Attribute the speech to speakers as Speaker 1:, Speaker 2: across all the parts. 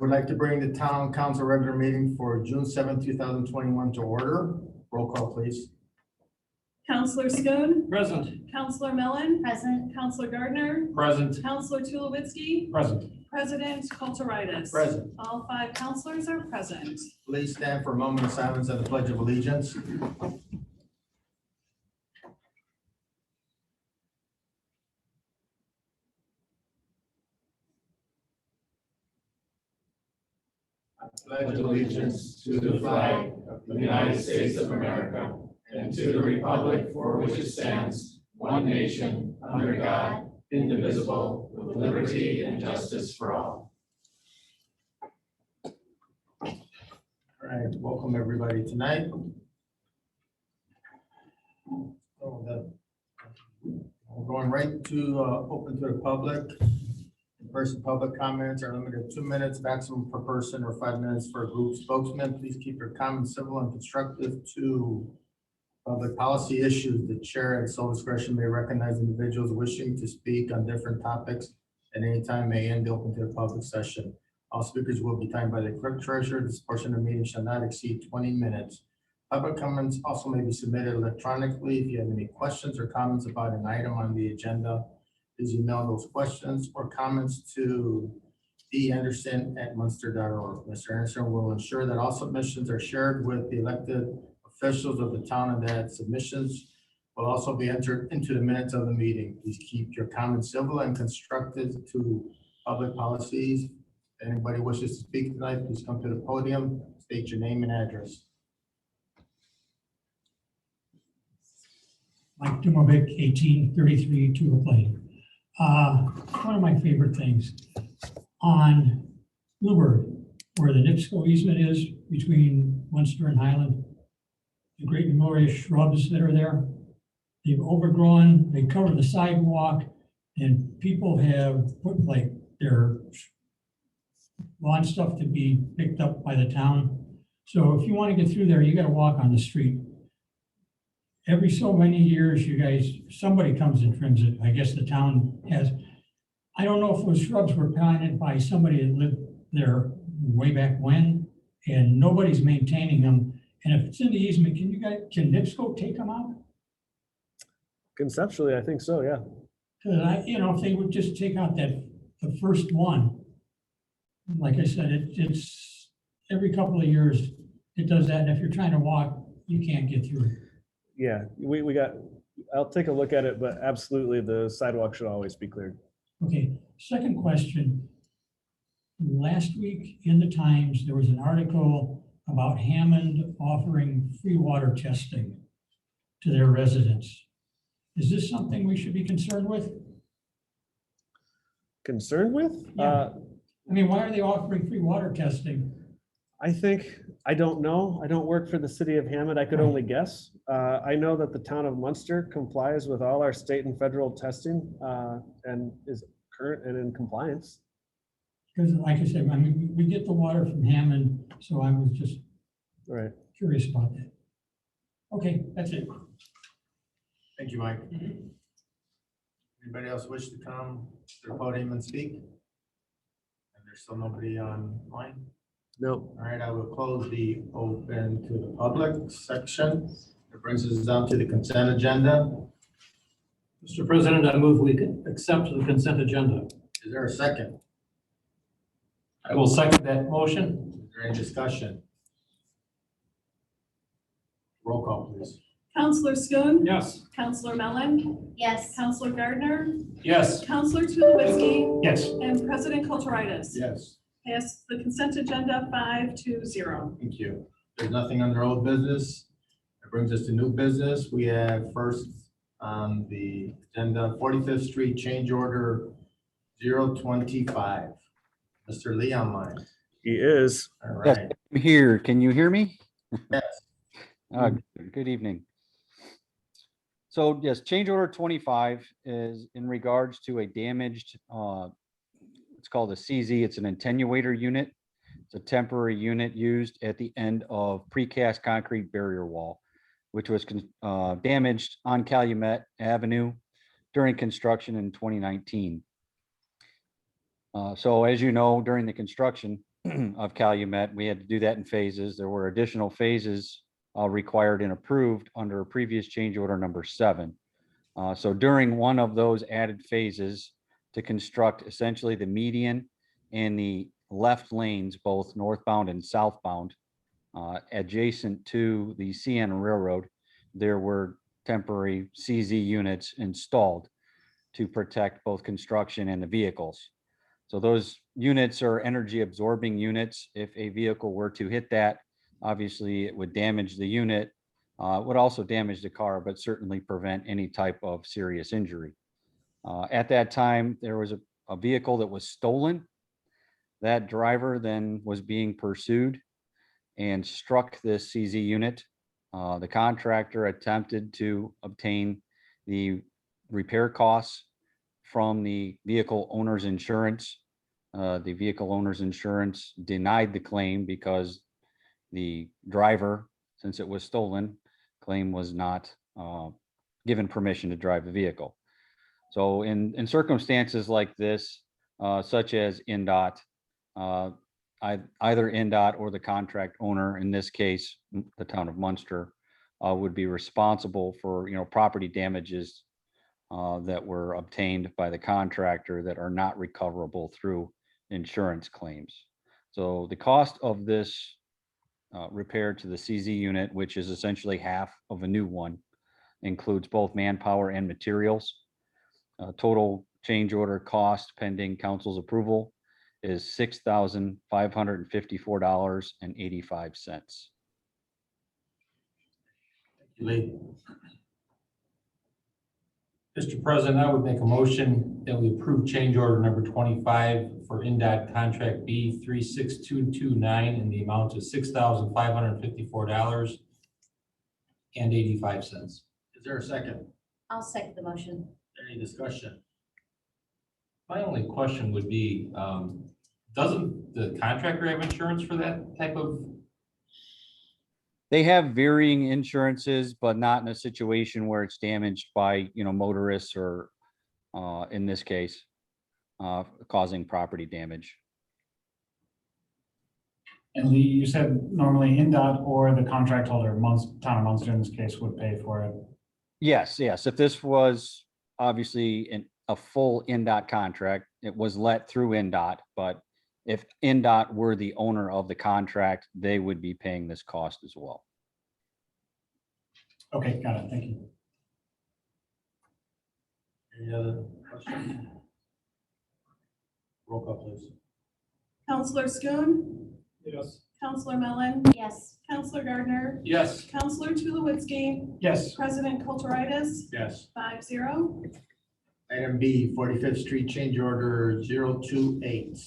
Speaker 1: Would like to bring the town council regular meeting for June 7th, 2021 to order. Roll call, please.
Speaker 2: Counselor Schoen.
Speaker 3: Present.
Speaker 2: Counselor Mellon.
Speaker 4: Present.
Speaker 2: Counselor Gardner.
Speaker 3: Present.
Speaker 2: Counselor Tulowitzki.
Speaker 3: Present.
Speaker 2: President Kulturitis.
Speaker 1: Present.
Speaker 2: All 5 counselors are present.
Speaker 1: Please stand for a moment of silence at the Pledge of Allegiance.
Speaker 5: I pledge allegiance to the flag of the United States of America and to the republic for which it stands, one nation, under God, indivisible, with liberty and justice for all.
Speaker 1: All right, welcome everybody tonight. We're going right to open to the public. In-person public comments are limited to 2 minutes maximum per person or 5 minutes for a group spokesman. Please keep your comments civil and constructive to public policy issues. The chair at sole discretion may recognize individuals wishing to speak on different topics at any time may end the open to the public session. All speakers will be timed by the clerk treasurer. This portion of the meeting shall not exceed 20 minutes. Public comments also may be submitted electronically. If you have any questions or comments about an item on the agenda, please email those questions or comments to danderson@munster.org. Mr. Anderson will ensure that all submissions are shared with the elected officials of the town and that submissions will also be entered into the minutes of the meeting. Please keep your comments civil and constructive to public policies. If anybody wishes to speak tonight, please come to the podium, state your name and address.
Speaker 3: Mike Dumovic, 1833 Tulip Lane. One of my favorite things on Bluebird, where the NIPSCO easement is between Munster and Highland, the great memorial shrubs that are there, they've overgrown, they cover the sidewalk, and people have put like their lawn stuff to be picked up by the town. So if you want to get through there, you got to walk on the street. Every so many years, you guys, somebody comes and trims it. I guess the town has. I don't know if those shrubs were planted by somebody that lived there way back when, and nobody's maintaining them. And if it's in the easement, can NIPSCO take them out?
Speaker 6: Conceptually, I think so, yeah.
Speaker 3: Because if they would just take out the first one, like I said, it's every couple of years it does that. And if you're trying to walk, you can't get through it.
Speaker 6: Yeah, I'll take a look at it, but absolutely the sidewalk should always be cleared.
Speaker 3: Okay, second question. Last week in the Times, there was an article about Hammond offering free water testing to their residents. Is this something we should be concerned with?
Speaker 6: Concerned with?
Speaker 3: Yeah. I mean, why are they offering free water testing?
Speaker 6: I don't know. I don't work for the city of Hammond. I could only guess. I know that the town of Munster complies with all our state and federal testing and is current and in compliance.
Speaker 3: Because like I said, I mean, we get the water from Hammond, so I was just
Speaker 6: Right.
Speaker 3: curious about that. Okay, that's it.
Speaker 1: Thank you, Mike. Anybody else wish to come to the podium and speak? And there's still nobody online?
Speaker 6: No.
Speaker 1: All right, I will close the open to the public section. It brings us down to the consent agenda.
Speaker 7: Mr. President, I move we can accept the consent agenda.
Speaker 1: Is there a second?
Speaker 7: I will second that motion.
Speaker 1: Is there any discussion? Roll call, please.
Speaker 2: Counselor Schoen.
Speaker 7: Yes.
Speaker 2: Counselor Mellon.
Speaker 4: Yes.
Speaker 2: Counselor Gardner.
Speaker 7: Yes.
Speaker 2: Counselor Tulowitzki.
Speaker 7: Yes.
Speaker 2: And President Kulturitis.
Speaker 1: Yes.
Speaker 2: Pass the consent agenda 5-0.
Speaker 1: Thank you. There's nothing under old business. It brings us to new business. We have first on the agenda, 45th Street change order 025. Mr. Lee online.
Speaker 6: He is.
Speaker 1: All
Speaker 8: Yes,
Speaker 1: right.
Speaker 8: I'm here. Can you hear me?
Speaker 1: Yes.
Speaker 8: Good evening. So yes, change order 25 is in regards to a damaged, it's called a CZ. It's an attenuator unit. It's a temporary unit used at the end of precast concrete barrier wall, which was damaged on Calumet Avenue during construction in 2019. So as you know, during the construction, of Calumet. We had to do that in phases. There were additional phases required and approved under previous change order number 7. So during one of those added phases to construct essentially the median and the left lanes, both northbound and southbound, adjacent to the CN Railroad, there were temporary CZ units installed to protect both construction and the vehicles. So those units are energy absorbing units. If a vehicle were to hit that, obviously it would damage the unit, would also damage the car, but certainly prevent any type of serious injury. At that time, there was a vehicle that was stolen. That driver then was being pursued and struck this CZ unit. The contractor attempted to obtain the repair costs from the vehicle owner's insurance. The vehicle owner's insurance denied the claim because the driver, since it was stolen, claim was not given permission to drive the vehicle. So in circumstances like this, such as NDOT, either NDOT or the contract owner, in this case, the town of Munster, would be responsible for, property damages that were obtained by the contractor that are not recoverable through insurance claims. So the cost of this repair to the CZ unit, which is essentially half of a new one, includes both manpower and materials. Total change order cost pending council's approval is $6,554.85.
Speaker 7: Lee. Mr. President, I would make a motion that we approve change order number 25 for NDOT contract B 36229 in the amount of $6,554.85.
Speaker 1: Is there a second?
Speaker 4: I'll second the motion.
Speaker 1: Any discussion?
Speaker 7: My only question would be, doesn't the contractor have insurance for that type of?
Speaker 8: They have varying insurances, but not in a situation where it's damaged by, motorists or, in this case, causing property damage.
Speaker 9: And Lee, you said normally NDOT or the contract holder, town of Munster in this case, would pay for it.
Speaker 8: Yes. If this was obviously a full NDOT contract, it was let through NDOT, but if NDOT were the owner of the contract, they would be paying this cost as well.
Speaker 9: Okay, got it. Thank you.
Speaker 1: Any other questions? Roll call, please.
Speaker 2: Counselor Schoen,
Speaker 7: Yes.
Speaker 2: Counselor Mellon,
Speaker 4: Yes.
Speaker 2: Counselor Gardner,
Speaker 7: Yes.
Speaker 2: Counselor Tulowitzki,
Speaker 9: Yes.
Speaker 2: President Kulturitis,
Speaker 1: Yes.
Speaker 2: 5-0.
Speaker 1: Item B, 45th Street change order 028.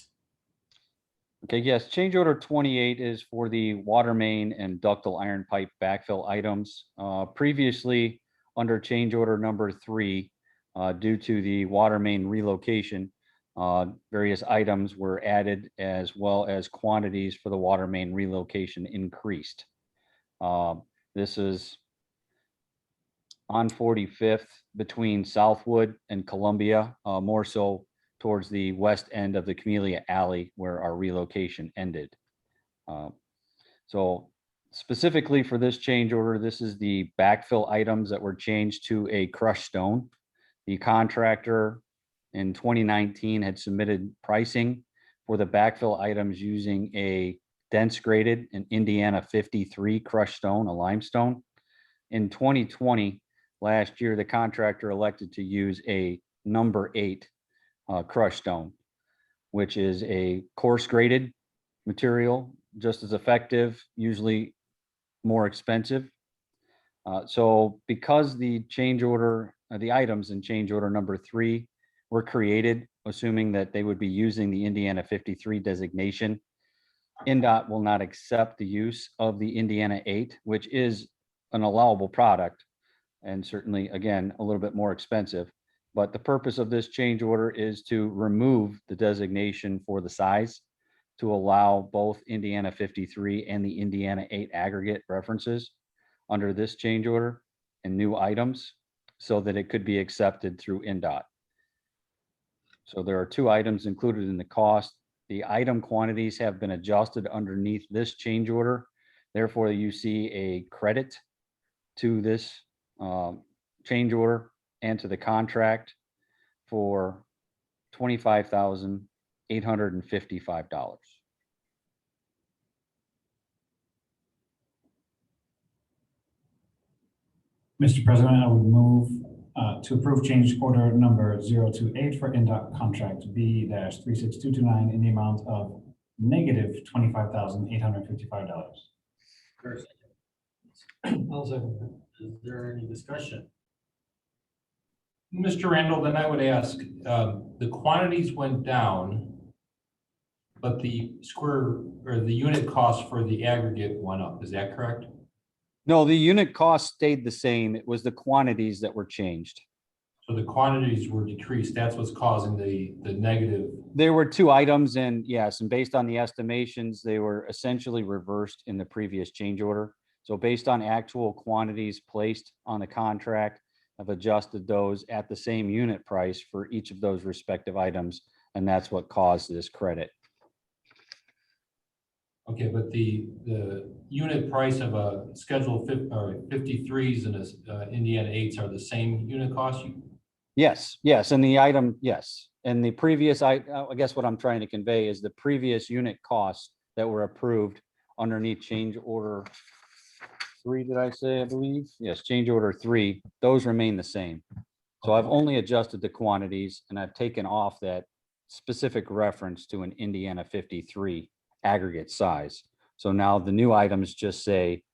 Speaker 8: Okay, yes, change order 28 is for the water main and ductile iron pipe backfill items. Previously, under change order number 3, due to the water main relocation, various items were added as well as quantities for the water main relocation increased. This is on 45th between Southwood and Columbia, more so towards the west end of the Camellia Alley where our relocation ended. So specifically for this change order, this is the backfill items that were changed to a crushed stone. The contractor in 2019 had submitted pricing for the backfill items using a dense graded an Indiana 53 crushed stone, a limestone. In 2020, last year, the contractor elected to use a number 8 crushed stone, which is a coarse graded material, just as effective, usually more expensive. So because the change order, the items in change order number 3 were created, assuming that they would be using the Indiana 53 designation, NDOT will not accept the use of the Indiana 8, which is an allowable product and certainly, again, a little bit more expensive. But the purpose of this change order is to remove the designation for the size to allow both Indiana 53 and the Indiana 8 aggregate references under this change order and new items so that it could be accepted through NDOT. So there are 2 items included in the cost. The item quantities have been adjusted underneath this change order. Therefore, you see a credit to this change order and to the contract for $25,855.
Speaker 9: Mr. President, I would move to approve change order number 028 for NDOT contract B-36229 in the amount of negative $25,855.
Speaker 3: I'll second that.
Speaker 1: Is there any discussion?
Speaker 7: Mr. Randall, then I would ask, the quantities went down, but the square or the unit cost for the aggregate went up. Is that correct?
Speaker 8: No, the unit cost stayed the same. It was the quantities that were changed.
Speaker 7: So the quantities were decreased. That's what's causing the negative.
Speaker 8: There were two items, and yes, and based on the estimations, they were essentially reversed in the previous change order. So based on actual quantities placed on the contract, I've adjusted those at the same unit price for each of those respective items, and that's what caused this credit.
Speaker 7: Okay, but the unit price of a Schedule 53s and a Indiana 8s are the same unit cost?
Speaker 8: Yes, yes, and the item, yes. And the previous, I guess what I'm trying to convey is the previous unit costs that were approved underneath change order 3, did I say, I believe? Yes, change order 3, those remain the same. So I've only adjusted the quantities and I've taken off that specific reference to an Indiana 53 aggregate size. So now the new items just say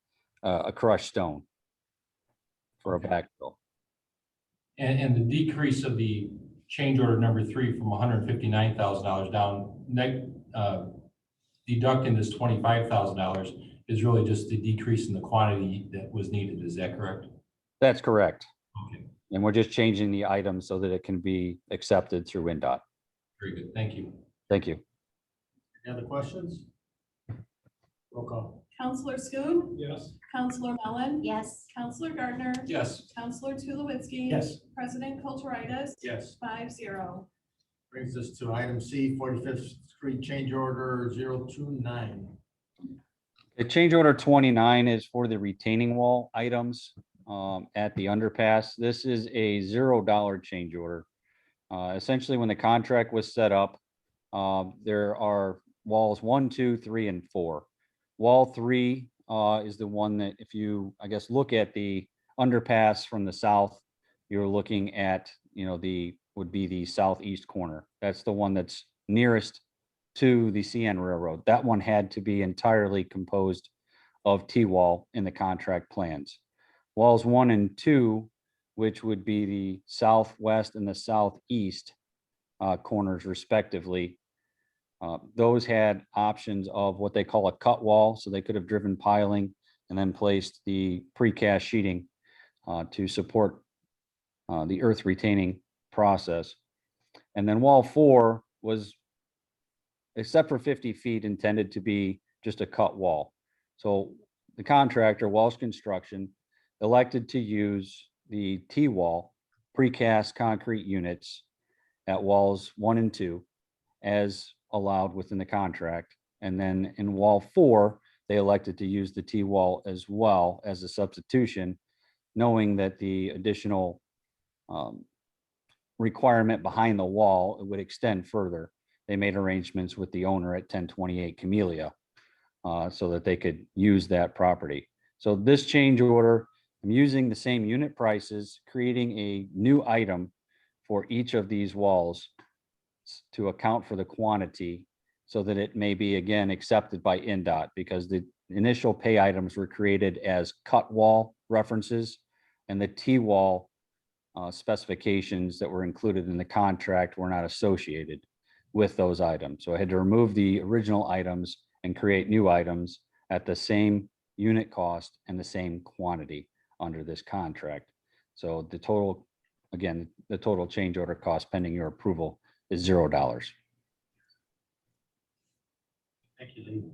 Speaker 8: a crushed stone for a backfill.
Speaker 7: And the decrease of the change order number 3 from $159,000 down, deducting this $25,000 is really just the decrease in the quantity that was needed. Is that correct?
Speaker 8: That's correct.
Speaker 7: Okay,
Speaker 8: And we're just changing the item so that it can be accepted through NDOT.
Speaker 7: very good. Thank you.
Speaker 8: Thank you.
Speaker 1: Any other questions? Roll call.
Speaker 2: Counselor Schoen.
Speaker 3: Yes.
Speaker 2: Counselor Mellon.
Speaker 4: yes,
Speaker 2: Counselor Gardner.
Speaker 7: Yes.
Speaker 2: Counselor Tulowitzki.
Speaker 9: Yes.
Speaker 2: President Kulturitis.
Speaker 1: Yes.
Speaker 2: 5-0.
Speaker 1: Brings us to item C, 45th Street change order 029.
Speaker 8: The change order 29 is for the retaining wall items at the underpass. This is a $0 change order. Essentially, when the contract was set up, there are walls 1, 2, 3, and 4. Wall 3 is the one that if you, I guess, look at the underpass from the south, you're looking at, would be the southeast corner. That's the one that's nearest to the CN Railroad. That one had to be entirely composed of T-wall in the contract plans. Walls 1 and 2, which would be the southwest and the southeast corners respectively, those had options of what they call a cut wall. So they could have driven piling and then placed the precast sheeting to support the earth retaining process. And then wall 4 was, except for 50 feet, intended to be just a cut wall. So the contractor, Walsh Construction, elected to use the T-wall precast concrete units at walls 1 and 2 as allowed within the contract. And then in wall 4, they elected to use the T-wall as well as a substitution, knowing that the additional requirement behind the wall would extend further. They made arrangements with the owner at 1028 Camellia so that they could use that property. So this change order, I'm using the same unit prices, creating a new item for each of these walls to account for the quantity so that it may be again accepted by NDOT, because the initial pay items were created as cut wall references and the T-wall specifications that were included in the contract were not associated with those items. So I had to remove the original items and create new items at the same unit cost and the same quantity under this contract. So the total, again, the total change order cost pending your approval is $0.
Speaker 1: Thank you, Lee.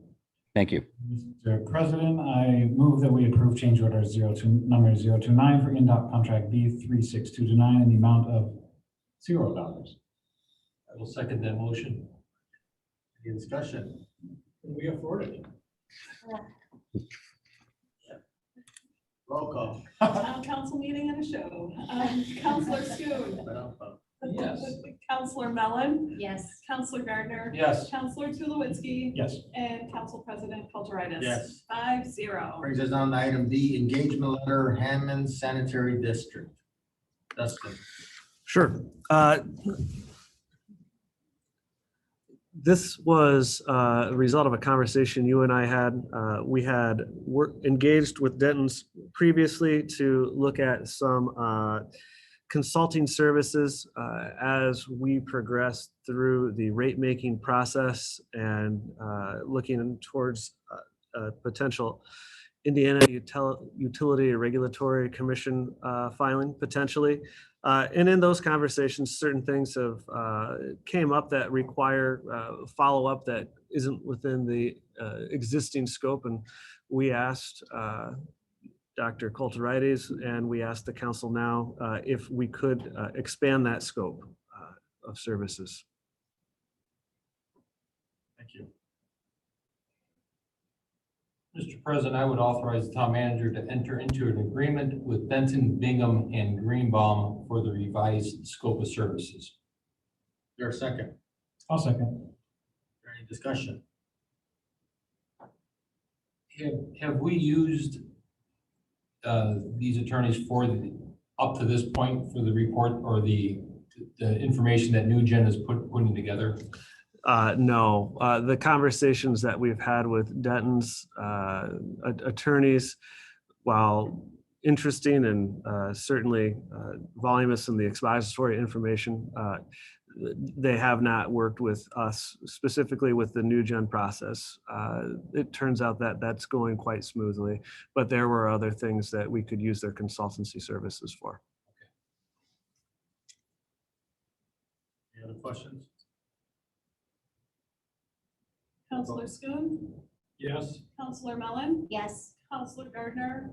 Speaker 8: Thank you.
Speaker 9: Mr. President, I move that we approve change order number 029 for NDOT contract B-36229 in the amount of $0.
Speaker 7: I will second that motion.
Speaker 1: Any discussion?
Speaker 3: We afford it.
Speaker 1: Roll call.
Speaker 2: Town council meeting and a show. Counselor Schoen.
Speaker 7: Yes.
Speaker 2: Counselor Mellon.
Speaker 4: Yes.
Speaker 2: Counselor Gardner.
Speaker 7: Yes.
Speaker 2: Counselor Tulowitzki.
Speaker 3: Yes.
Speaker 2: And Council President Kulturitis.
Speaker 1: Yes.
Speaker 2: 5-0.
Speaker 1: Brings us on to item D, engagement letter, Hammond Sanitary District. Dustin.
Speaker 6: Sure. This was a result of a conversation you and I had. We had engaged with Denton's previously to look at some consulting services as we progress through the rate-making process and looking towards a potential Indiana Utility Regulatory Commission filing potentially. And in those conversations, certain things have came up that require follow-up that isn't within the existing scope. And we asked Dr. Kulturitis and we asked the council now if we could expand that scope of services.
Speaker 1: Thank you.
Speaker 7: Mr. President, I would authorize the town manager to enter into an agreement with Benton, Bingham, and Greenbaum for the revised scope of services.
Speaker 1: Is there a second?
Speaker 9: I'll second.
Speaker 1: Is there any discussion?
Speaker 7: Have we used these attorneys for up to this point for the report or the information that NewGen is putting together?
Speaker 6: No, the conversations that we've had with Denton's attorneys, while interesting and certainly voluminous in the expository information, they have not worked with us specifically with the NewGen process. It turns out that that's going quite smoothly, but there were other things that we could use their consultancy services for.
Speaker 1: Any other questions?
Speaker 2: Counselor Schoen.
Speaker 3: Yes.
Speaker 2: Counselor Mellon.
Speaker 4: Yes.
Speaker 2: Counselor Gardner.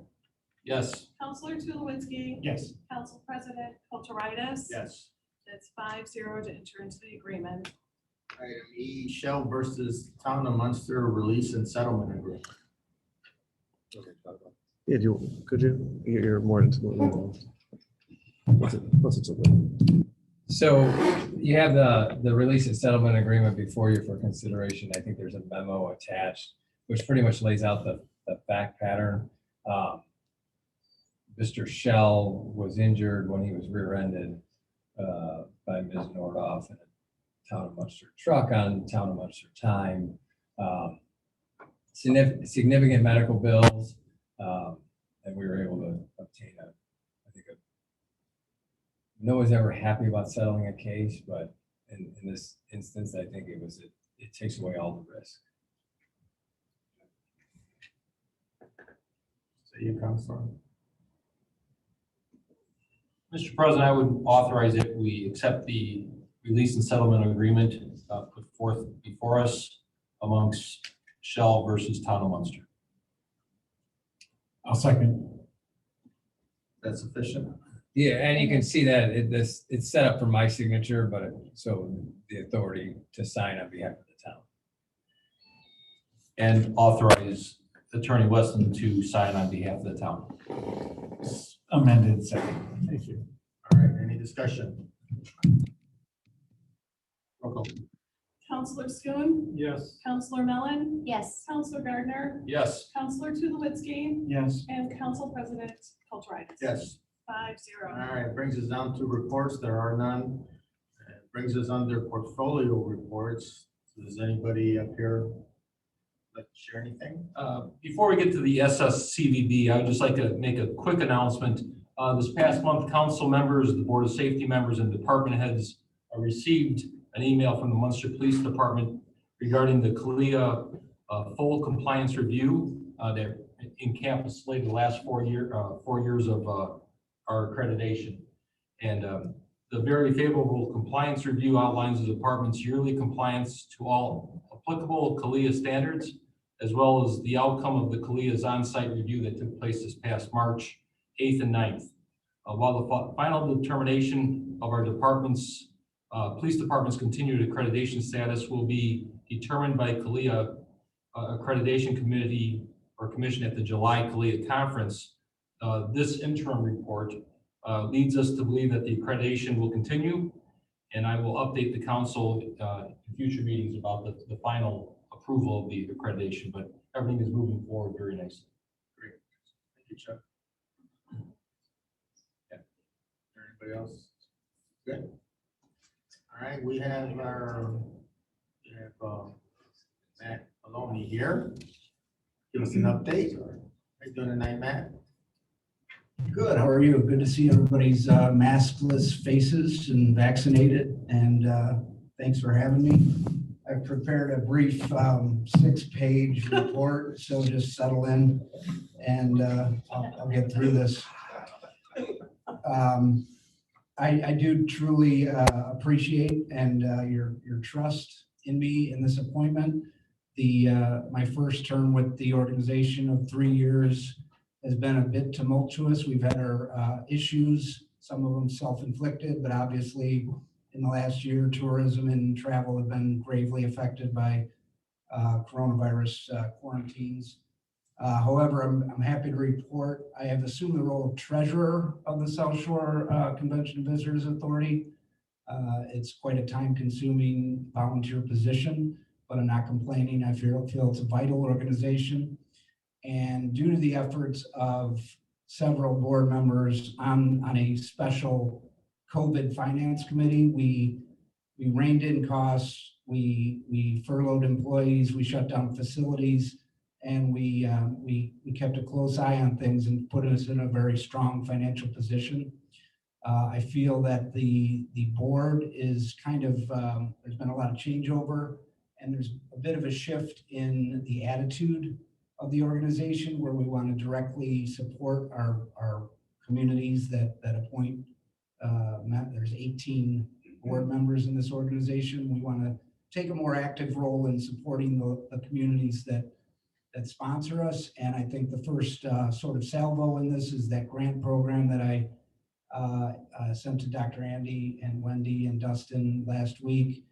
Speaker 7: Yes.
Speaker 2: Counselor Tulowitzki.
Speaker 9: Yes.
Speaker 2: Council President Kulturitis.
Speaker 1: Yes.
Speaker 2: It's 5-0 to enter into the agreement.
Speaker 1: Item E, Shell versus Town of Munster Release and Settlement Agreement.
Speaker 6: Yeah, could you? You're more into the.
Speaker 10: So you have the release and settlement agreement before you for consideration. I think there's a memo attached, which pretty much lays out the fact pattern. Mr. Shell was injured when he was rear-ended by Ms. Nordoff in a Town of Munster truck on Town of Munster time. Significant medical bills, and we were able to obtain no one's ever happy about settling a case, but in this instance, I think it takes away all the risk.
Speaker 1: So you, Counselor.
Speaker 7: Mr. President, I would authorize that we accept the release and settlement agreement put forth before us amongst Shell versus Town of Munster.
Speaker 9: I'll second.
Speaker 1: That's sufficient.
Speaker 10: Yeah, and you can see that it's set up for my signature, but so the authority to sign on behalf of the town.
Speaker 7: And authorize Attorney Weston to sign on behalf of the town.
Speaker 9: Amended second.
Speaker 1: Thank you. All right, any discussion? Roll call.
Speaker 2: Counselor Schoen.
Speaker 3: Yes.
Speaker 2: Counselor Mellon.
Speaker 4: Yes.
Speaker 2: Counselor Gardner.
Speaker 7: Yes.
Speaker 2: Counselor Tulowitzki.
Speaker 9: Yes.
Speaker 2: And Council President Kulturitis.
Speaker 1: Yes.
Speaker 2: 5-0.
Speaker 1: All right, brings us down to reports. There are none. It brings us under portfolio reports. Does anybody up here like to share anything?
Speaker 7: Before we get to the SSCVB, I would just like to make a quick announcement. This past month, council members, the Board of Safety members, and department heads received an email from the Munster Police Department regarding the CALEA full compliance review that encapsulated the last 4 years of our accreditation. And the very favorable compliance review outlines the department's yearly compliance to all applicable CALEA standards, as well as the outcome of the CALEA's on-site review that took place this past March 8th and 9th. While the final determination of our department's police department's continued accreditation status will be determined by CALIA accreditation committee or commission at the July CALIA conference, this interim report leads us to believe that the accreditation will continue, and I will update the council in future meetings about the final approval of the accreditation, but everything is moving forward very nicely.
Speaker 1: Great. Thank you, Chuck. Yeah. Anybody else? Good. All right, we have Matt Maloney here. Give us an update. How you doing tonight, Matt?
Speaker 4: Good, how are you? Good to see everybody's maskless faces and vaccinated, and thanks for having me. I've prepared a brief 6-page report, so just settle in and I'll get through this. I do truly appreciate and your trust in me in this appointment. My first term with the organization of 3 years has been a bit tumultuous. We've had our issues, some of them self-inflicted, but obviously in the last year, tourism and travel have been gravely affected by coronavirus quarantines. However, I'm happy to report I have assumed the role of treasurer of the South Shore Convention and Visitors Authority. It's quite a time-consuming volunteer position, but I'm not complaining. I feel it's a vital organization. And due to the efforts of several board members on a special COVID finance committee, we reined in costs, we furloughed employees, we shut down facilities, and we kept a close eye on things and put us in a very strong financial position. I feel that the board is kind of, there's been a lot of changeover, and there's a bit of a shift in the attitude of the organization where we want to directly support our communities that appoint. There's 18 board members in this organization. We want to take a more active role in supporting the communities that sponsor us. And I think the first sort of salvo in this is that grant program that I sent to Dr. Andy and Wendy and Dustin last week.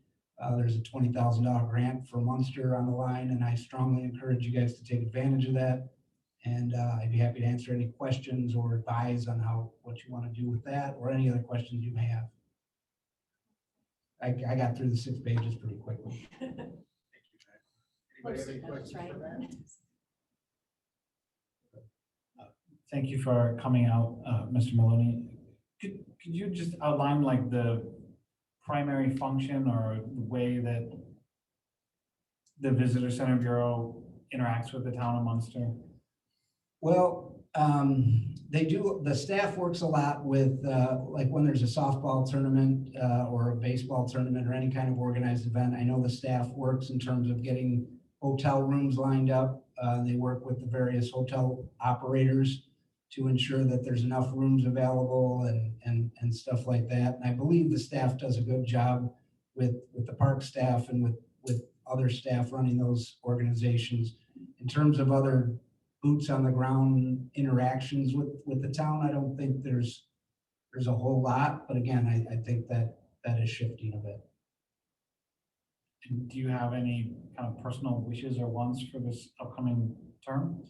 Speaker 4: There's a $20,000 grant for Munster on the line, and I strongly encourage you guys to take advantage of that. And I'd be happy to answer any questions or advise on what you want to do with that or any other questions you may have. I got through the 6 pages pretty quickly.
Speaker 1: Anybody have any questions for Matt?
Speaker 9: Thank you for coming out, Mr. Maloney. Could you just outline like the primary function or the way that the Visitor Center Bureau interacts with the town of Munster?
Speaker 4: Well, the staff works a lot with, like when there's a softball tournament or a baseball tournament or any kind of organized event. I know the staff works in terms of getting hotel rooms lined up. They work with the various hotel operators to ensure that there's enough rooms available and stuff like that. And I believe the staff does a good job with the park staff and with other staff running those organizations. In terms of other boots on the ground interactions with the town, I don't think there's a whole lot, but again, I think that is shifting a bit.
Speaker 9: And do you have any kind of personal wishes or wants for this upcoming term?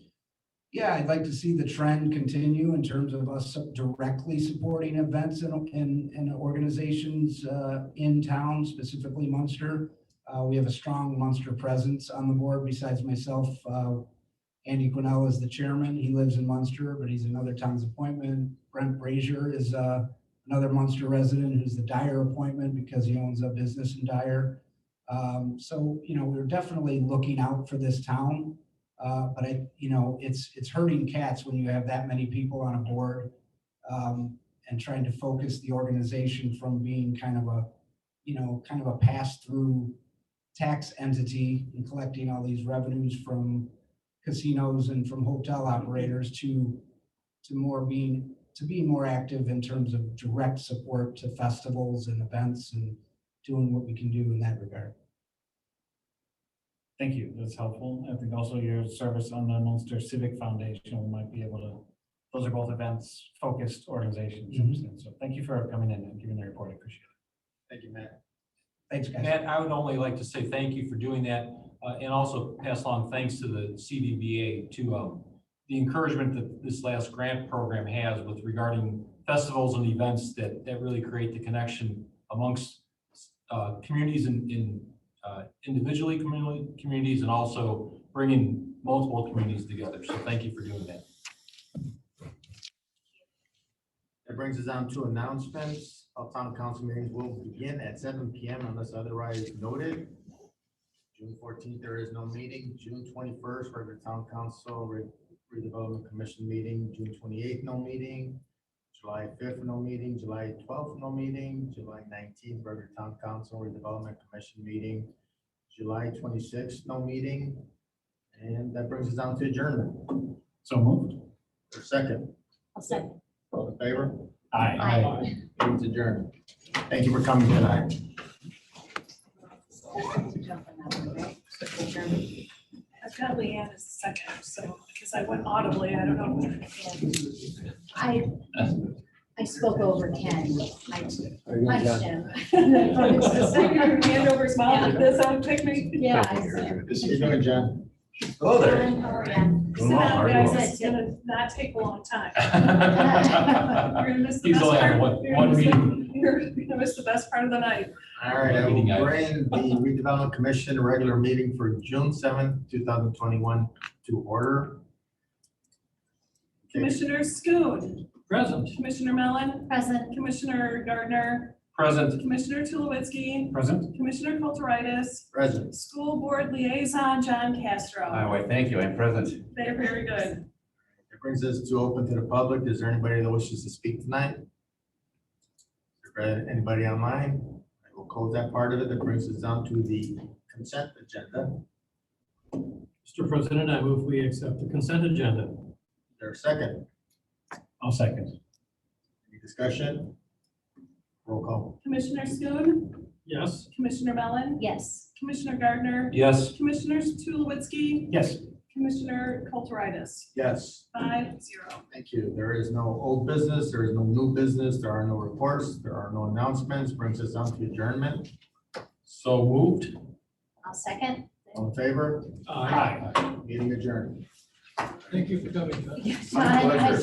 Speaker 4: Yeah, I'd like to see the trend continue in terms of us directly supporting events and organizations in town, specifically Munster. We have a strong Munster presence on the board besides myself. Andy Quinnell is the chairman. He lives in Munster, but he's another town's appointment. Brent Brazier is another Munster resident who's the Dyer appointment because he owns a business in Dyer. So, we're definitely looking out for this town. But it's hurting cats when you have that many people on a board and trying to focus the organization from being kind of a pass-through tax entity and collecting all these revenues from casinos and from hotel operators to being more active in terms of direct support to festivals and events and doing what we can do in that regard.
Speaker 9: Thank you. That's helpful. I think also your service on the Munster Civic Foundation, we might be able to, those are both events focused organizations. So thank you for coming in and giving the report. I appreciate it.
Speaker 1: Thank you, Matt.
Speaker 4: Thanks, guys.
Speaker 7: Matt, I would only like to say thank you for doing that, and also pass along thanks to the CDBA to the encouragement that this last grant program has with regarding festivals and events that really create the connection amongst communities in individually communities and also bringing multiple communities together. So thank you for doing that.
Speaker 1: That brings us down to announcements. All town council meetings will begin at 7 p.m. unless otherwise noted. June 14th, there is no meeting. June 21st, regular town council redevelopment commission meeting. June 28th, no meeting. July 5th, no meeting. July 12th, no meeting. July 19th, regular town council redevelopment commission meeting. July 26th, no meeting. And that brings us down to adjournment.
Speaker 9: So moved.
Speaker 1: For a second,
Speaker 11: I'll second.
Speaker 1: all in favor?
Speaker 9: Aye.
Speaker 1: Meeting's adjourned. Thank you for coming tonight.
Speaker 2: I've got Leanne as second, so, because I went audibly, I don't know.
Speaker 11: I spoke over Ken. I Jim.
Speaker 2: Stick your hand over his mouth like this, on pick me.
Speaker 11: Yeah.
Speaker 1: How you doing, Jen?
Speaker 11: Hello there. How are you?
Speaker 2: Sit down, guys, it's gonna not take a long time. You're gonna miss the
Speaker 7: He's
Speaker 2: best
Speaker 7: only on
Speaker 2: part.
Speaker 7: one meeting.
Speaker 2: You're gonna miss the best part of the night.
Speaker 1: All right, I will bring the redevelopment commission regular meeting for June 7th, 2021 to order. Okay,
Speaker 2: Commissioner Schoon,
Speaker 7: Present.
Speaker 2: Commissioner Mellon,
Speaker 11: Present.
Speaker 2: Commissioner Gardner,
Speaker 7: Present.
Speaker 2: Commissioner Tulowitzki,
Speaker 9: Present.
Speaker 2: Commissioner Kulturitis,
Speaker 1: present.
Speaker 2: School Board Liaison John Castro.
Speaker 10: Highway, thank you, I'm present.
Speaker 2: They're very good.
Speaker 1: It brings us to open to the public. Is there anybody that wishes to speak tonight? Is there anybody online? I will close that part of it. That brings us down to the consent agenda.
Speaker 3: Mr. President, I move we accept the consent agenda.
Speaker 1: Is there a second?
Speaker 9: I'll second.
Speaker 1: Any discussion? Roll call.
Speaker 2: Commissioner Schoon,
Speaker 3: Yes.
Speaker 2: Commissioner Mellon,
Speaker 11: Yes.
Speaker 2: Commissioner Gardner,
Speaker 7: Yes.
Speaker 2: Commissioners Tulowitzki,
Speaker 9: Yes.
Speaker 2: Commissioner Kulturitis.
Speaker 1: Yes.
Speaker 2: 5-0.
Speaker 1: Thank you. There is no old business, there is no new business, there are no reports, there are no announcements. Brings us down to adjournment.
Speaker 7: So moved.
Speaker 11: I'll second.
Speaker 1: All in favor?
Speaker 3: Aye.
Speaker 1: Meeting adjourned.
Speaker 3: Thank you for coming.
Speaker 11: Yes,
Speaker 1: My pleasure.